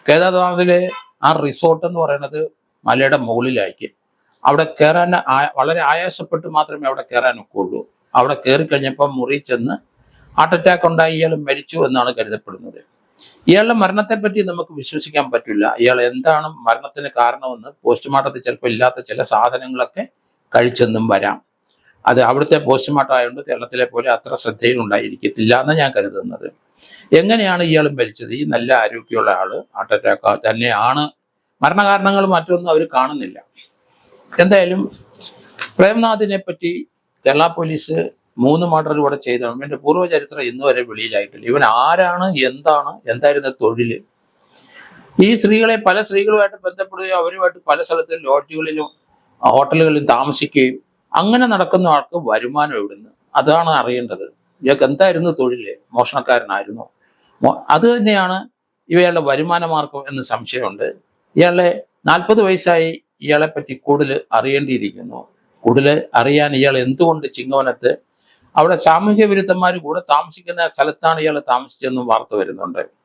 കേദാർനാഥിലെ ആ റിസോർട്ട് എന്ന് പറയുന്നത് മലയുടെ മുകളിലായിരിക്കും. അവിടെ കയറാൻ വളരെ ആയാസപ്പെട്ട് മാത്രമേ അവിടെ കയറാൻ ഒക്കുള്ളൂ. അവിടെ കയറി കഴിഞ്ഞപ്പോൾ മുറി ചെന്ന് ഹാർട്ട് അറ്റാക്ക് ഉണ്ടായി ഇയാൾ മരിച്ചു എന്നാണ് കരുതപ്പെടുന്നത്. ഇയാളുടെ മരണത്തെപ്പറ്റി നമുക്ക് വിശ്വസിക്കാൻ പറ്റില്ല. ഇയാൾ എന്താണ് മരണത്തിന് കാരണമെന്ന് പോസ്റ്റ്മോർട്ടത്തിൽ ചിലപ്പോൾ ഇല്ലാത്ത ചില സാധനങ്ങളൊക്കെ കഴിച്ചെന്നും വരാം. അത് അവിടുത്തെ പോസ്റ്റ്മോർട്ടം ആയതുകൊണ്ട് കേരളത്തിലെ പോലെ അത്ര ശ്രദ്ധയിൽ ഉണ്ടായിരിക്കത്തില്ല എന്ന് ഞാൻ കരുതുന്നത്. എങ്ങനെയാണ് ഇയാൾ മരിച്ചത്? ഈ നല്ല ആരോഗ്യമുള്ള ആള് ഹാർട്ട് അറ്റാക്ക് തന്നെയാണ്. മരണകാരണങ്ങൾ മറ്റൊന്നും അവർ കാണുന്നില്ല. എന്തായാലും പ്രേംനാഥിനെ പറ്റി കേരള പോലീസ് 3 മർഡർ ഇവിടെ ചെയ്തതാണ്. ഇവന്റെ പൂർവ്വചരിത്രം ഇന്ന് വരെ വെളിയിലായിട്ടില്ല. ഇവൻ ആരാണ്, എന്തായിരുന്നു തൊഴിൽ? ഈ സ്ത്രീകളെ പല സ്ത്രീകളുമായിട്ട് ബന്ധപ്പെടുകയോ അവരുമായിട്ട് പല സ്ഥലത്തും ലോഡ്ജുകളിലും ഹോട്ടലുകളിലും താമസിക്കുകയും അങ്ങനെ നടക്കുന്ന ആൾക്ക് വരുമാനം എവിടുന്ന്? അതാണ് അറിയേണ്ടത്. ഇയാൾക്ക് എന്തായിരുന്നു തൊഴിൽ? മോഷണക്കാരനായിരുന്നു? അത് തന്നെയാണ് ഇവയാളുടെ വരുമാന മാർഗം എന്ന് സംശയമുണ്ട്. ഇയാളെ 40 വയസ്സായി. ഇയാളെ പറ്റി കൂടുതൽ അറിയേണ്ടിയിരിക്കുന്നു. കൂടുതൽ അറിയാൻ ഇയാൾ എന്തുകൊണ്ട് ചിങ്ങവനത്ത് അവിടെ സാമൂഹ്യ വിരുദ്ധന്മാർ കൂടെ താമസിക്കുന്ന സ്ഥലത്താണ് ഇയാൾ താമസിച്ചെന്നും വാർത്ത വരുന്നുണ്ട്.